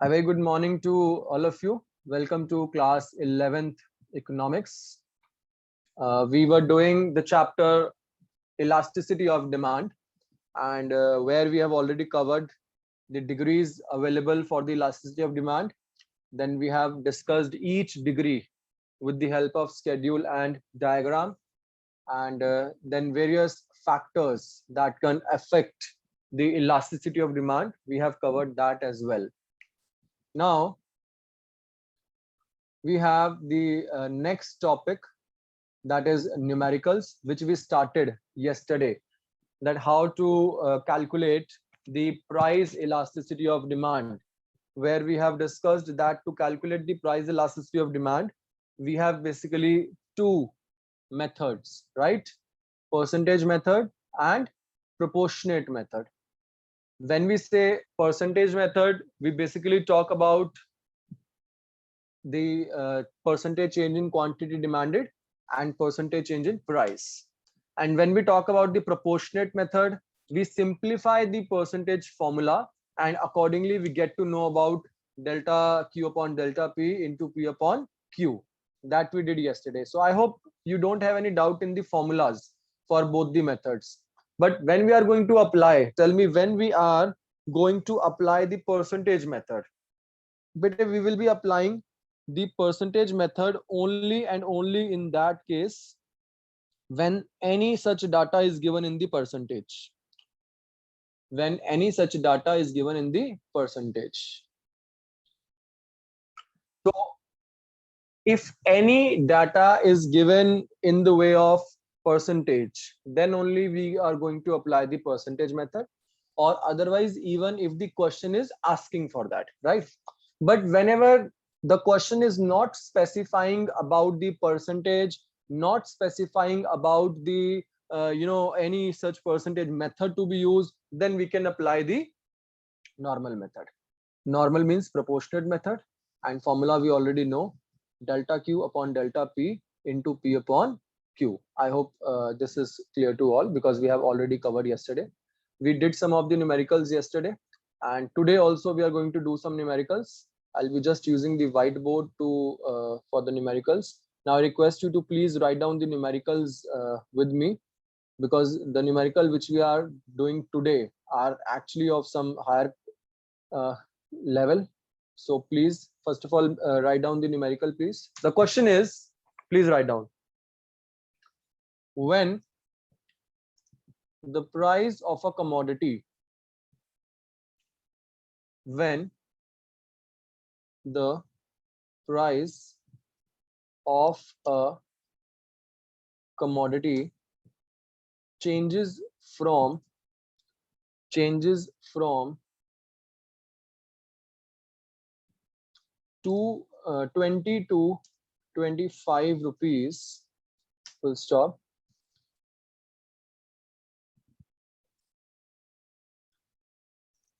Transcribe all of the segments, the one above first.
A very good morning to all of you. Welcome to class 11th economics. We were doing the chapter elasticity of demand, and where we have already covered the degrees available for the elasticity of demand. Then we have discussed each degree with the help of schedule and diagram, and then various factors that can affect the elasticity of demand. We have covered that as well. Now we have the next topic, that is numericals, which we started yesterday, that how to calculate the price elasticity of demand, where we have discussed that to calculate the price elasticity of demand we have basically two methods, right? Percentage method and proportionate method. When we say percentage method, we basically talk about the percentage change in quantity demanded and percentage change in price. And when we talk about the proportionate method, we simplify the percentage formula, and accordingly we get to know about delta Q upon delta P into P upon Q. That we did yesterday. So I hope you don't have any doubt in the formulas for both the methods. But when we are going to apply, tell me when we are going to apply the percentage method. But we will be applying the percentage method only and only in that case when any such data is given in the percentage. When any such data is given in the percentage. So if any data is given in the way of percentage, then only we are going to apply the percentage method, or otherwise even if the question is asking for that, right? But whenever the question is not specifying about the percentage, not specifying about the any such percentage method to be used, then we can apply the normal method. Normal means proportionate method, and formula we already know, delta Q upon delta P into P upon Q. I hope this is clear to all, because we have already covered yesterday. We did some of the numericals yesterday, and today also we are going to do some numericals. I'll be just using the whiteboard to for the numericals. Now I request you to please write down the numericals with me, because the numerical which we are doing today are actually of some higher level. So please, first of all, write down the numerical, please. The question is, please write down, when the price of a commodity, when the price of a commodity changes from 20 to 25 rupees, full stop,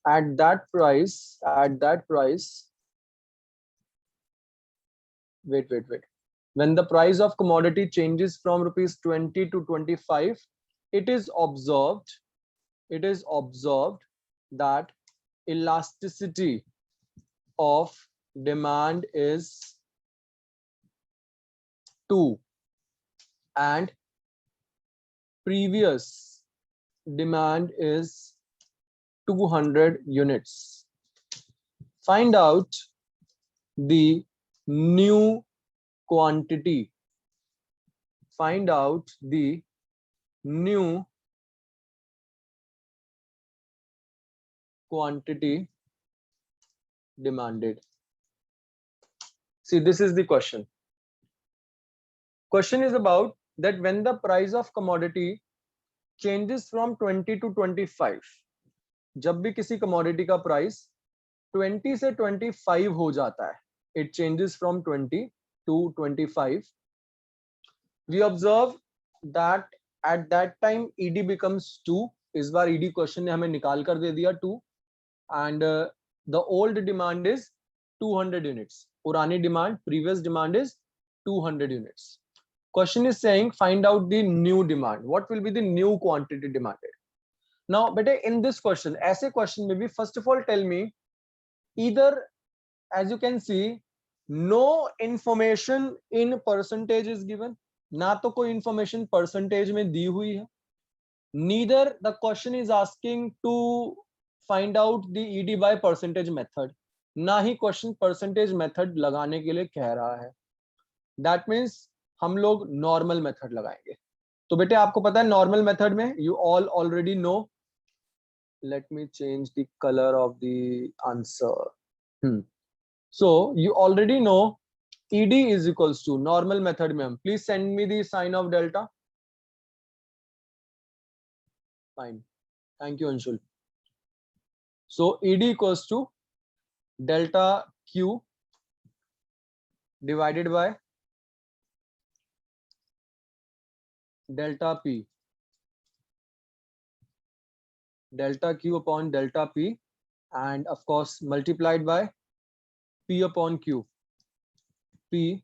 at that price, wait, when the price of commodity changes from rupees 20 to 25, it is observed that elasticity of demand is 2 and previous demand is 200 units. Find out the new quantity. Find out the new quantity demanded. See, this is the question. Question is about that when the price of commodity changes from 20 to 25, जब भी किसी commodity का price 20 से 25 हो जाता है, it changes from 20 to 25, we observe that at that time ED becomes 2. इस बार ED question ने हमें निकाल कर दे दिया 2, and the old demand is 200 units. पुरानी demand, previous demand is 200 units. Question is saying find out the new demand. What will be the new quantity demanded? Now, beta, in this question, ऐसे question में भी first of all tell me either as you can see, no information in percentage is given. ना तो कोई information percentage में दी हुई है. Neither the question is asking to find out the ED by percentage method. ना ही question percentage method लगाने के लिए कह रहा है. That means हम लोग normal method लगाएंगे. तो बेटे आपको पता है normal method में you all already know. Let me change the color of the answer. So you already know ED is equals to normal method में हम. Please send me the sign of delta. Fine. Thank you, Anshul. So ED equals to delta Q divided by delta P. Delta Q upon delta P, and of course multiplied by P upon Q. P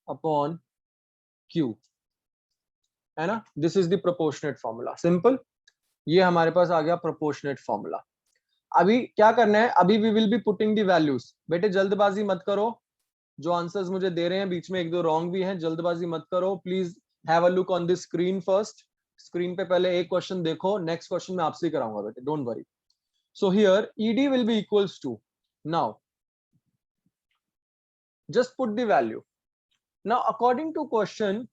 upon Q. है ना? This is the proportionate formula. Simple. ये हमारे पास आ गया proportionate formula. अभी क्या करना है? अभी we will be putting the values. बेटे जल्दबाजी मत करो. जो आंसर्स मुझे दे रहे हैं बीच में एक दो रॉन्ग भी हैं, जल्दबाजी मत करो. Please have a look on the screen first. Screen पे पहले एक क्वेश्चन देखो, नेक्स्ट क्वेश्चन मैं आपसे ही कराऊंगा बेटे, don't worry. So here ED will be equals to, now just put the value. Now according to question,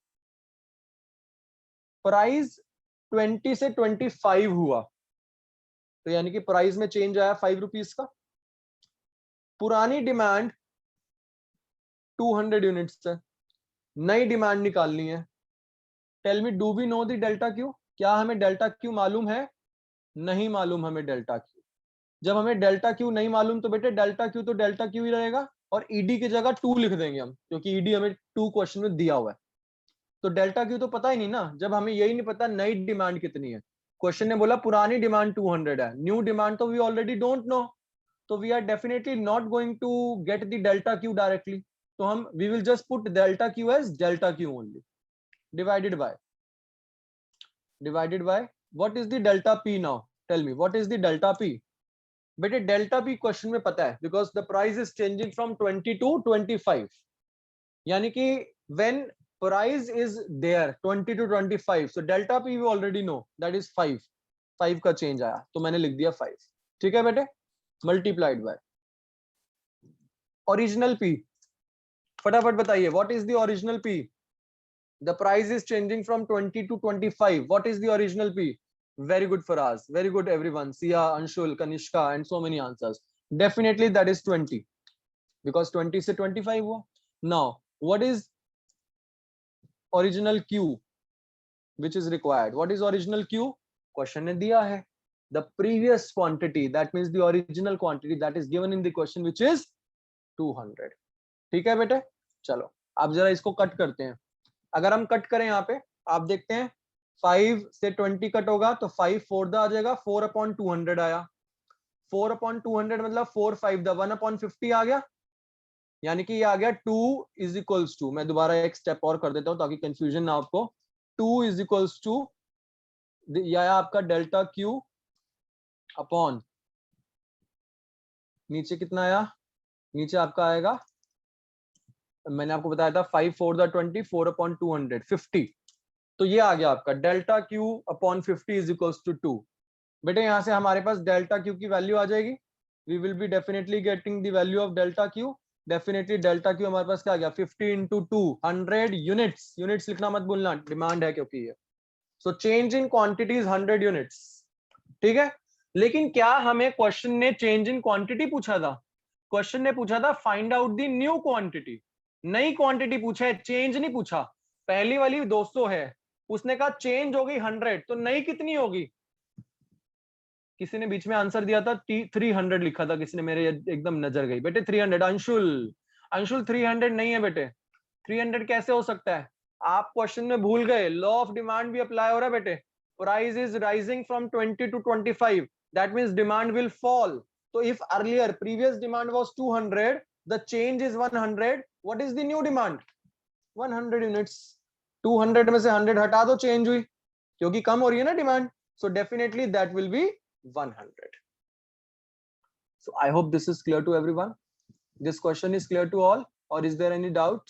price 20 से 25 हुआ, तो यानी कि प्राइस में चेंज आया 5 रुपीज का. पुरानी डिमांड 200 यूनिट्स है, नई डिमांड निकालनी है. Tell me, do we know the delta Q? क्या हमें डेल्टा क्यू मालूम है? नहीं मालूम हमें डेल्टा क्यू. जब हमें डेल्टा क्यू नहीं मालूम तो बेटे डेल्टा क्यू तो डेल्टा क्यू ही रहेगा, और ईडी की जगह 2 लिख देंगे हम, क्योंकि ईडी हमें 2 क्वेश्चन में दिया हुआ है. तो डेल्टा क्यू तो पता ही नहीं ना, जब हमें यही नहीं पता नई डिमांड कितनी है. क्वेश्चन ने बोला पुरानी डिमांड 200 है, न्यू डिमांड तो वी ऑलरेडी डोंट नो, तो we are definitely not going to get the delta Q directly. तो हम we will just put delta Q as delta Q only, divided by what is the delta p now? Tell me what is the delta p? बेटे delta P question में पता है, because the price is changing from 20 to 25. यानी कि when price is there 20 to 25, so delta P we already know, that is 5 का change आया तो मैंने लिख दिया 5. ठीक है बेटे, मल्टीप्लाइड बाय ओरिजिनल पी. फटाफट बताइए what is the original P? The price is changing from 20 to 25. What is the original P? Very good, Faraz. Very good, everyone. Sia, Anshul, Kanishka, and so many answers. Definitely that is 20. Because 20 से 25 हुआ. Now, what is original Q which is required? What is original Q? Question ने दिया है. The previous quantity, that means the original quantity that is given in the question, which is 200. ठीक है बेटे? चलो, आप जरा इसको कट करते हैं. अगर हम कट करें यहाँ पे, आप देखते हैं 5 से 20 कट होगा तो 5 4 आ जाएगा, 4 अपॉन 200 आया. 4 अपॉन 200 मतलब 4 5 1 अपॉन 50 आ गया. यानी कि ये आ गया 2 इज इक्वल्स टू, मैं दोबारा एक स्टेप और कर देता हूं ताकि कंफ्यूजन ना आपको. 2 इज इक्वल्स टू यह आया आपका डेल्टा क्यू अपॉन, नीचे कितना आया? नीचे आपका आएगा, मैंने आपको बताया था 5 4 20, 4 अपॉन 200 50. तो ये आ गया आपका delta Q upon 50 is equals to 2. बेटे यहाँ से हमारे पास डेल्टा क्यू की वैल्यू आ जाएगी. We will be definitely getting the value of delta Q. Definitely delta Q हमारे पास क्या आ गया? 50 इंटू 2 100 यूनिट्स. यूनिट्स लिखना मत भूलना, डिमांड है क्योंकि ये. So change in quantities 100 units. ठीक है, लेकिन क्या हमें क्वेश्चन ने चेंज इन क्वांटिटी पूछा था? क्वेश्चन ने पूछा था find out the new quantity. नई क्वांटिटी पूछा है, चेंज नहीं पूछा. पहली वाली 200 है, उसने कहा चेंज हो गई 100, तो नई कितनी होगी? किसी ने बीच में आंसर दिया था 300 लिखा था किसी ने, मेरे एकदम नजर गई. बेटे 300. अंशुल 300 नहीं है बेटे. 300 कैसे हो सकता है? आप क्वेश्चन में भूल गए, लॉ ऑफ डिमांड भी अप्लाई हो रहा है बेटे. Price is rising from 20 to 25, that means demand will fall. तो if earlier previous demand was 200, the change is 100, what is the new demand? 100 units. 200 में से 100 हटा दो, चेंज हुई क्योंकि कम हो रही है ना demand. So definitely that will be 100. So I hope this is clear to everyone. This question is clear to all, or is there any doubt?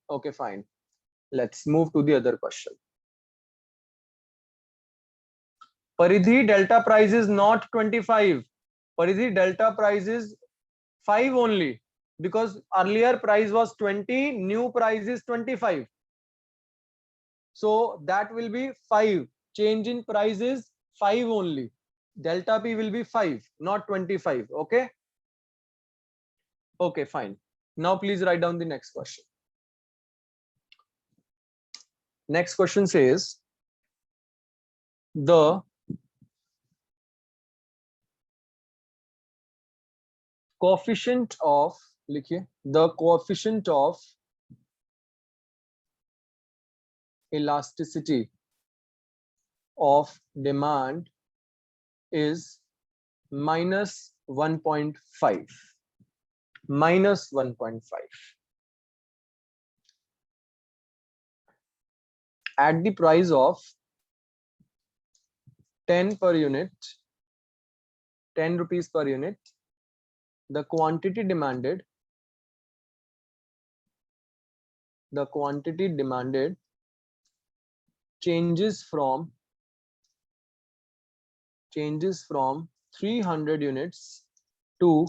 Okay, fine. Let's move to the other question. Paridhi, delta price is not 25. Paridhi, delta price is 5 only, because earlier price was 20, new price is 25. So that will be 5. Change in price is 5 only. Delta P will be 5, not 25. Okay. Okay, fine. Now please write down the next question. Next question says, the coefficient of, लिखिए, the coefficient of elasticity of demand is minus 1.5. Minus 1.5. At the price of 10 per unit, 10 rupees per unit, the quantity demanded changes from 300 units to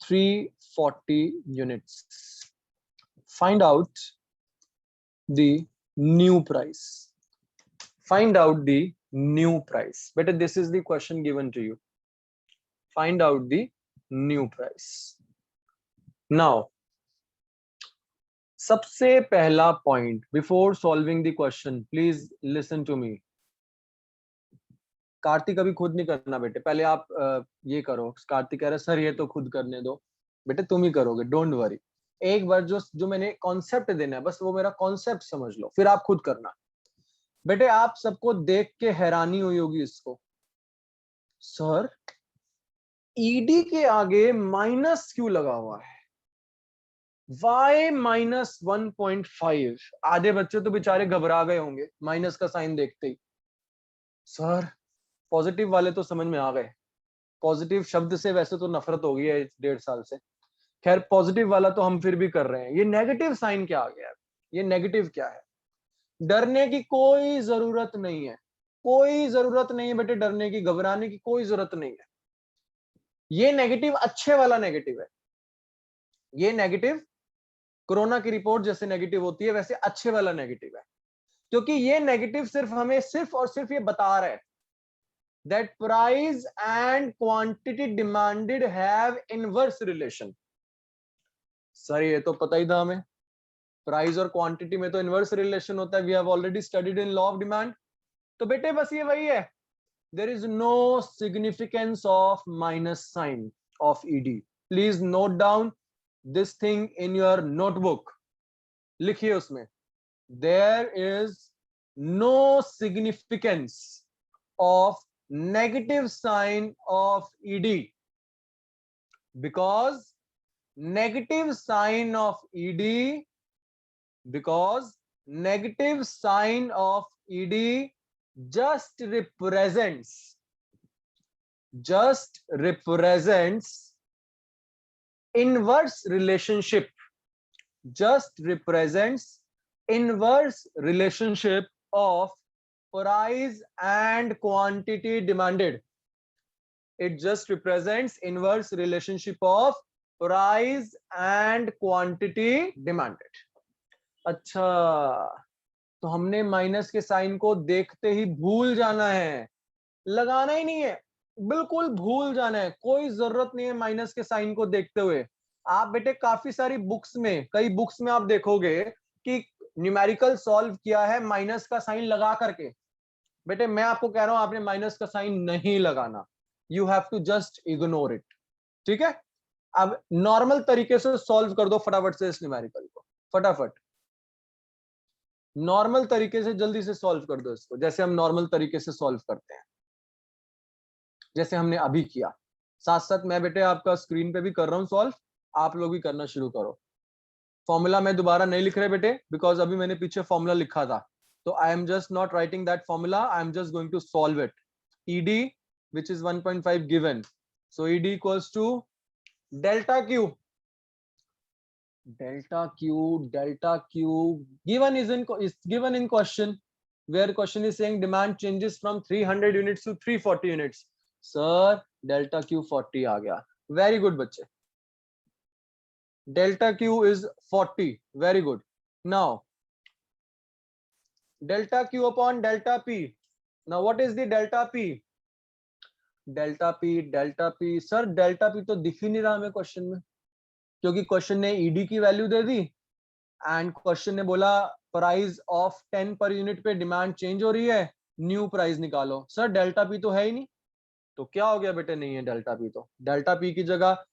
340 units. Find out the new price. Find out the new price. Better, this is the question given to you. Find out the new price. Now, सबसे पहला point before solving the question, please listen to me. Kartik अभी खुद नहीं करना बेटे, पहले आप ये करो. कार्तिक कह रहा है सर ये तो खुद करने दो. बेटे तुम ही करोगे, डोंट वरी. एक बार जो मैंने कॉन्सेप्ट देना है, बस वो मेरा कॉन्सेप्ट समझ लो, फिर आप खुद करना. बेटे आप सबको देख के हैरानी हुई होगी इसको. सर ईडी के आगे माइनस क्यों लगा हुआ है? y minus 1.5. आधे बच्चे तो बेचारे घबरा गए होंगे माइनस का साइन देखते ही. सर पॉजिटिव वाले तो समझ में आ गए. पॉजिटिव शब्द से वैसे तो नफरत हो गई है 1.5 साल से. खैर पॉजिटिव वाला तो हम फिर भी कर रहे हैं. ये नेगेटिव साइन क्या आ गया है? ये नेगेटिव क्या है? डरने की कोई जरूरत नहीं है. कोई जरूरत नहीं है बेटे डरने की, घबराने की कोई जरूरत नहीं है. ये नेगेटिव अच्छे वाला नेगेटिव है. ये नेगेटिव कोरोना की रिपोर्ट जैसे नेगेटिव होती है वैसे अच्छे वाला नेगेटिव है. क्योंकि ये नेगेटिव सिर्फ हमें सिर्फ और सिर्फ ये बता रहा है that price and quantity demanded have inverse relation. Sir ये तो पता ही था हमें. प्राइस और क्वांटिटी में तो इनवर्स रिलेशन होता है. We have already studied in law of demand. तो बेटे बस ये वही है. There is no significance of minus sign of ED. Please note down this thing in your notebook. लिखिए उसमें there is no significance of negative sign of ED, because negative sign of ED just represents inverse relationship. Just represents inverse relationship of price and quantity demanded. It just represents inverse relationship of price and quantity demanded. अच्छा, तो हमने minus के sign को देखते ही भूल जाना है, लगाना ही नहीं है, बिल्कुल भूल जाना है. कोई जरूरत नहीं है माइनस के साइन को देखते हुए. आप बेटे काफी सारी बुक्स में, कई बुक्स में आप देखोगे कि न्यूमेरिकल सॉल्व किया है माइनस का साइन लगा करके. बेटे मैं आपको कह रहा हूं आपने माइनस का साइन नहीं लगाना. You have to just ignore it. ठीक है. अब नॉर्मल तरीके से सॉल्व कर दो फटाफट से इस न्यूमेरिकल को. फटाफट नॉर्मल तरीके से जल्दी से सॉल्व कर दो इसको, जैसे हम नॉर्मल तरीके से सॉल्व करते हैं, जैसे हमने अभी किया. साथ साथ मैं बेटे आपका स्क्रीन पे भी कर रहा हूं सॉल्व, आप लोग भी करना शुरू करो. फॉर्मूला मैं दोबारा नहीं लिख रहे बेटे, बिकॉज अभी मैंने पीछे फॉर्मूला लिखा था. So I am just not writing that formula. I am just going to solve it. ED which is 1.5 given. So ED equals to delta Q. Delta Q given is given in question, where question is saying demand changes from 300 units to 340 units. Sir, delta Q 40 आ गया. Very good बच्चे. Delta Q is 40. Very good. Now, delta Q upon delta P. Now, what is the delta P? Delta P. Sir, delta P तो दिख ही नहीं रहा हमें question में, क्योंकि question ने ईडी की value they the and question ने बोला प्राइस ऑफ 10 पर यूनिट पे डिमांड चेंज हो रही है, न्यू प्राइस निकालो. सर, डेल्टा पी तो है ही नहीं, तो क्या हो गया बेटे? नहीं है डेल्टा पी. तो डेल्टा पी की जगह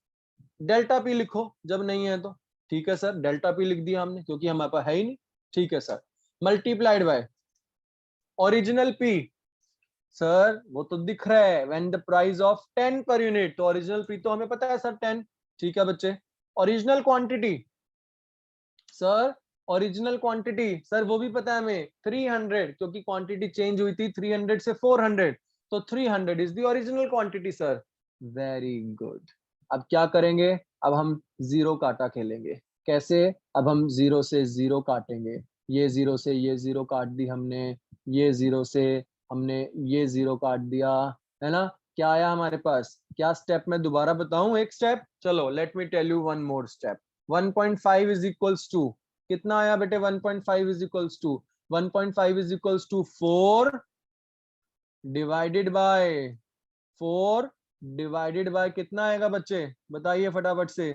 डेल्टा पी लिखो जब नहीं है तो. ठीक है सर, डेल्टा पी लिख दिया हमने क्योंकि हमारे पास है ही नहीं. ठीक है sir. Multiplied by original P. Sir वो तो दिख रहा है, when the price of 10 per unit, तो ओरिजिनल पी तो हमें पता है सर 10. ठीक है बच्चे. Original quantity. Sir original quantity, sir वो भी पता है हमें 300, क्योंकि क्वांटिटी चेंज हुई थी 300 से 400, तो 300 is the original quantity. Sir very good. अब क्या करेंगे? अब हम जीरो काटा खेलेंगे. कैसे? अब हम जीरो से जीरो काटेंगे. ये जीरो से ये जीरो काट दी हमने, ये जीरो से हमने ये जीरो काट दिया, है ना? क्या आया हमारे पास? क्या स्टेप मैं दोबारा बताऊं? एक स्टेप. चलो let me tell you one more step. 1.5 is equals to कितना आया बेटे? 1.5 is equals to 1.5 is equals to 4 divided by 4 divided by कितना आएगा बच्चे? बताइए फटाफट से.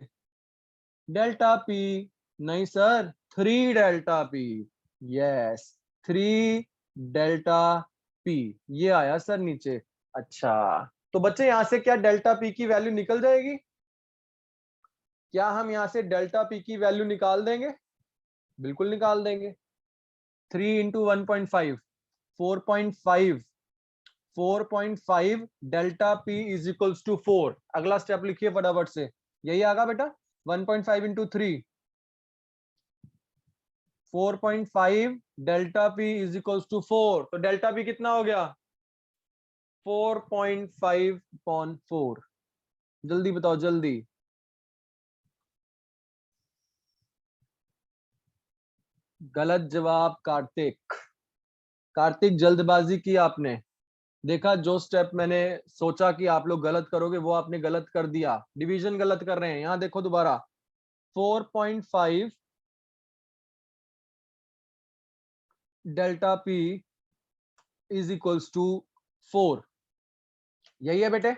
Delta P. नहीं sir, 3 delta P. Yes, 3 delta P. ये आया सर नीचे. अच्छा, तो बच्चे यहां से क्या डेल्टा पी की वैल्यू निकल जाएगी? क्या हम यहां से डेल्टा पी की वैल्यू निकाल देंगे? बिल्कुल निकाल देंगे. 3 into 1.5 4.5 4.5 delta P is equals to 4. अगला स्टेप लिखिए फटाफट से. यही आगा बेटा. 1.5 into 3 4.5 delta P is equals to 4. तो डेल्टा पी कितना हो गया? 4.5 अपॉन 4. जल्दी बताओ जल्दी. गलत जवाब कार्तिक. कार्तिक जल्दबाजी की आपने. देखा, जो स्टेप मैंने सोचा कि आप लोग गलत करोगे वो आपने गलत कर दिया. डिवीजन गलत कर रहे हैं. यहां देखो दोबारा. 4.5 delta P is equals to 4. यही है बेटे.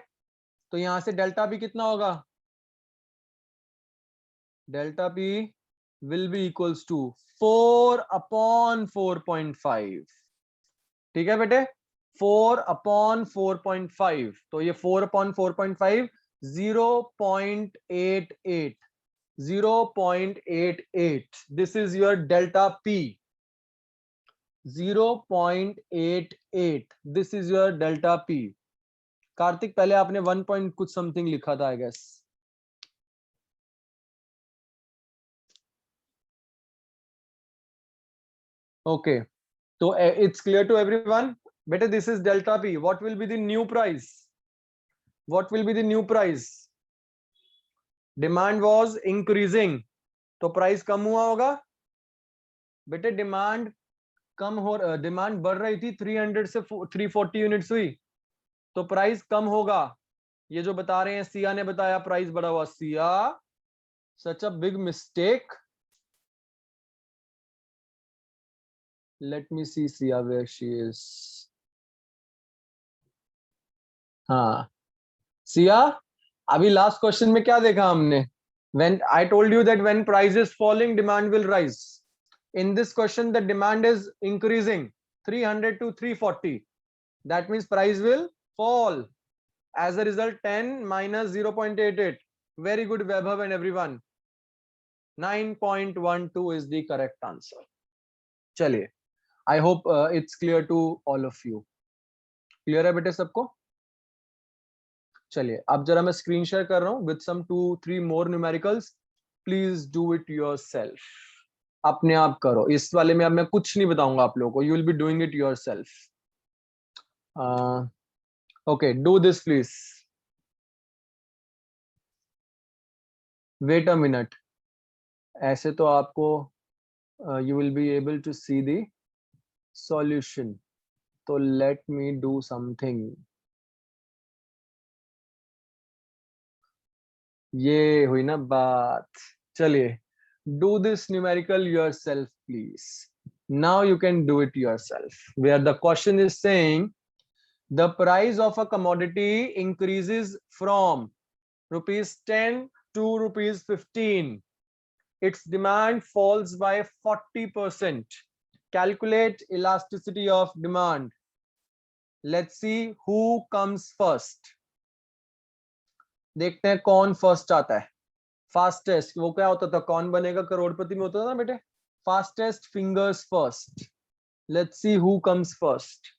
तो यहां से डेल्टा पी कितना होगा? Delta P will be equals to 4 upon 4.5. ठीक है बेटे. 4 अपॉन 4.5. तो ये 4 upon 4.5 0.88. 0.88. This is your delta P. 0.88. This is your delta P. Kartik, पहले आपने 1 पॉइंट कुछ समथिंग लिखा था आई गेस. ओके, तो इट्स क्लियर टू एवरीवन. बेटे this is delta P. What will be the new price? What will be the new price? Demand was increasing, तो price कम हुआ होगा. बेटे डिमांड डिमांड बढ़ रही थी, 300 से 340 यूनिट्स हुई, तो प्राइस कम होगा. ये जो बता रहे हैं सिया ने बताया प्राइस बढ़ा हुआ. Siya, such a big mistake. Let me see Siya where she is. हाँ सिया, अभी लास्ट क्वेश्चन में क्या देखा हमने? When I told you that when price is falling, demand will rise. In this question, the demand is increasing 300 to 340. That means price will fall. As a result, 10 minus 0.88. Very good, Vaibhav and everyone. 9.12 is the correct answer. चलिए, I hope it's clear to all of you. Clear है बेटे सबको? चलिए, अब जरा मैं screen share कर रहा हूँ with some 2-3 more numericals. Please do it yourself. अपने आप करो. इस वाले में अब मैं कुछ नहीं बताऊंगा आप लोगों को. You will be doing it yourself. Okay, do this please. Wait a minute. ऐसे तो आपको you will be able to see the solution. So let me do something. ये हुई ना बात. चलिए, do this numerical yourself please. Now you can do it yourself. Where the question is saying the price of a commodity increases from rupees 10 to rupees 15. Its demand falls by 40%. Calculate elasticity of demand. Let's see who comes first. देखते हैं कौन first आता है. Fastest, वो क्या होता था, कौन बनेगा करोड़पति में होता था ना बेटे. Fastest fingers first. Let's see who comes first.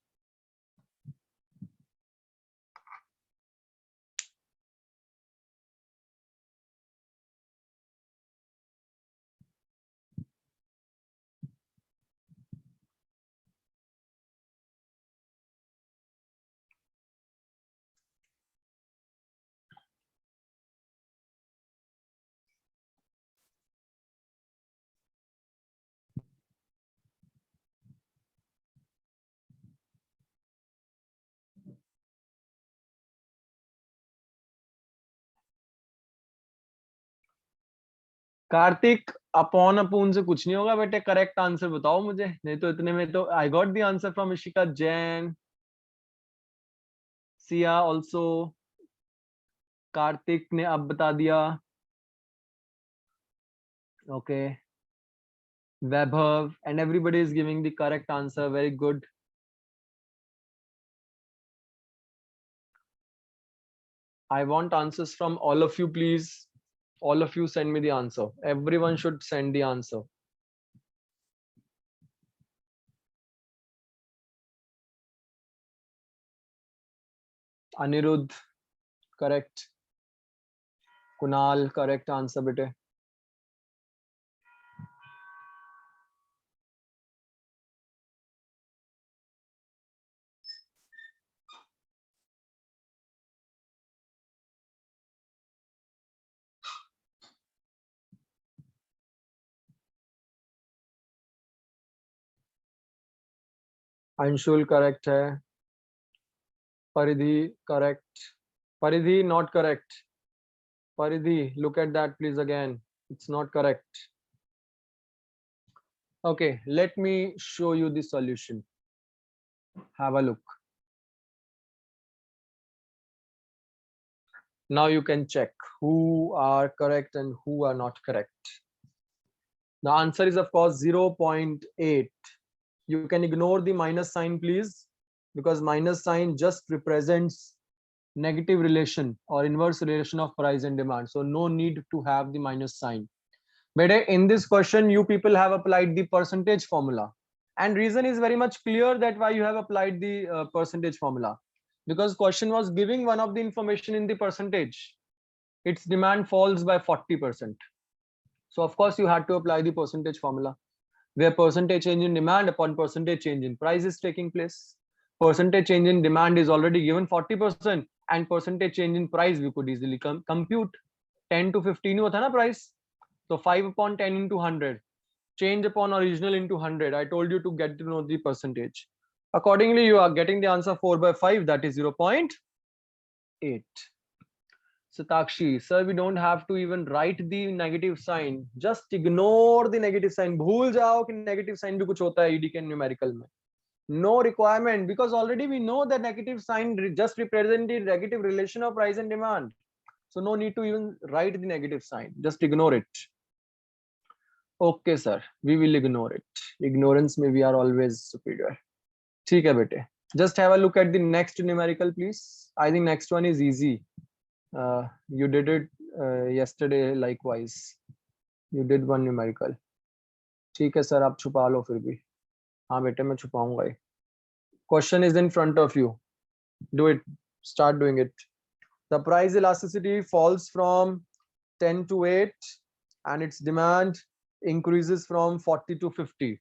Kartik, upon अपून से कुछ नहीं होगा बेटे. करेक्ट आंसर बताओ मुझे, नहीं तो इतने में तो I got the answer from Ishika Jain, Siya also. Kartik ने अब बता दिया. Okay, Vaibhav and everybody is giving the correct answer. Very good. I want answers from all of you, please. All of you send me the answer. Everyone should send the answer. Anirudh, correct. Kunal, correct answer, bete. Anshul, correct hai. Paridhi, correct. Paridhi, not correct. Paridhi, look at that please again. It's not correct. Okay, let me show you the solution. Have a look. Now you can check who are correct and who are not correct. The answer is of course 0.8. You can ignore the minus sign please, because minus sign just represents negative relation or inverse relation of price and demand. So no need to have the minus sign. But in this question, you people have applied the percentage formula. And reason is very much clear that why you have applied the percentage formula. Because question was giving one of the information in the percentage. Its demand falls by 40%. So of course you had to apply the percentage formula, where percentage change in demand upon percentage change in price is taking place. Percentage change in demand is already given 40%, and percentage change in price we could easily compute. 10 to 15 was na price. So 5 upon 10 into 100. Change upon original into 100. I told you to get to know the percentage. Accordingly, you are getting the answer 4 by 5, that is 0.8. Satakshi, sir, we don't have to even write the negative sign. Just ignore the negative sign. भूल जाओ कि negative sign भी कुछ होता है ED के numerical में. No requirement, because already we know that negative sign just represent the negative relation of price and demand. So no need to even write the negative sign. Just ignore it. Okay, sir. We will ignore it. Ignorance में we are always superior. ठीक है बेटे. Just have a look at the next numerical, please. I think next one is easy. You did it yesterday likewise. You did one numerical. ठीक है sir, आप छुपा लो फिर भी. हाँ बेटे, मैं छुपाऊंगा ही. Question is in front of you. Do it. Start doing it. The price elasticity falls from 10 to 8 and its demand increases from 40 to 50.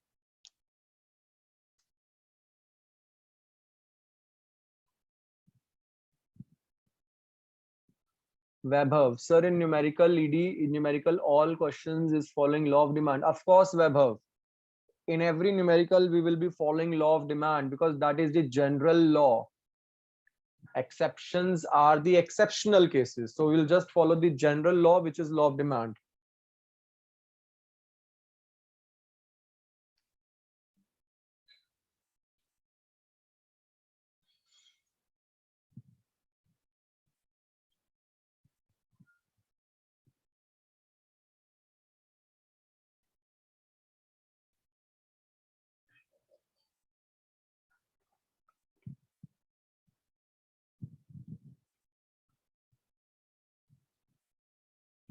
Vaibhav, sir, in numerical ED, in numerical all questions is following law of demand. Of course, Vaibhav. In every numerical, we will be following law of demand because that is the general law. Exceptions are the exceptional cases. So we'll just follow the general law, which is law of demand.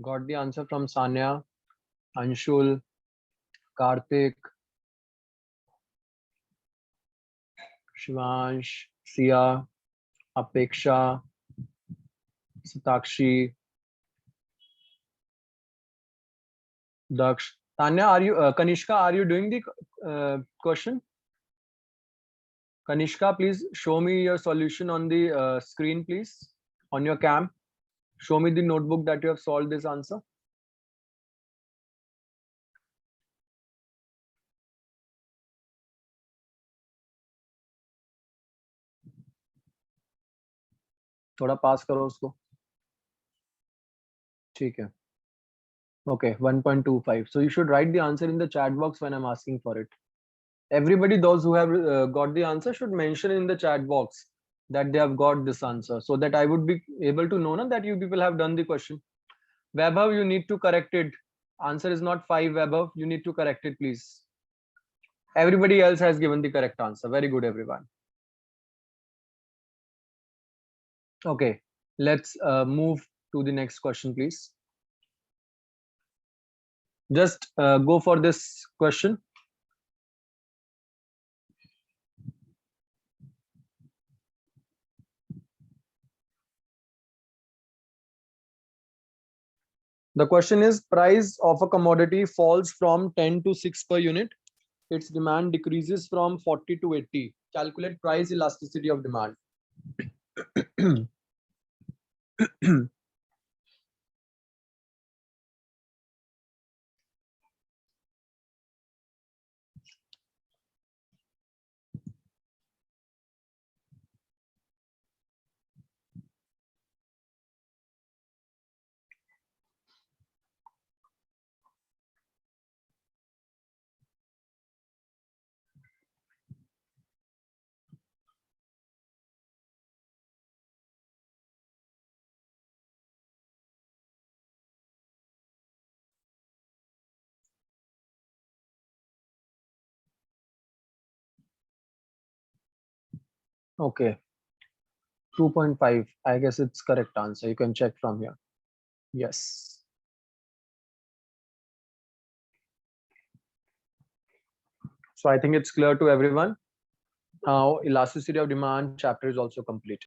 Got the answer from Sanya, Anshul, Karthik, Shivansh, Sia, Apeksha, Satakshi, Daksh. Tanya, are you, Kanishka, are you doing the question? Kanishka, please show me your solution on the screen, please, on your cam. Show me the notebook that you have solved this answer. थोड़ा पास करो उसको. ठीक है. Okay, 1.25. So you should write the answer in the chat box when I'm asking for it. Everybody, those who have got the answer should mention in the chat box that they have got this answer, so that I would be able to know that you people have done the question. Vaibhav, you need to correct it. Answer is not 5, Vaibhav. You need to correct it, please. Everybody else has given the correct answer. Very good, everyone. Okay, let's move to the next question, please. Just go for this question. The question is, price of a commodity falls from 10 to 6 per unit. Its demand decreases from 40 to 80. Calculate price elasticity of demand. Okay, 2.5. I guess it's correct answer. You can check from here. Yes. So I think it's clear to everyone. Now, elasticity of demand chapter is also complete.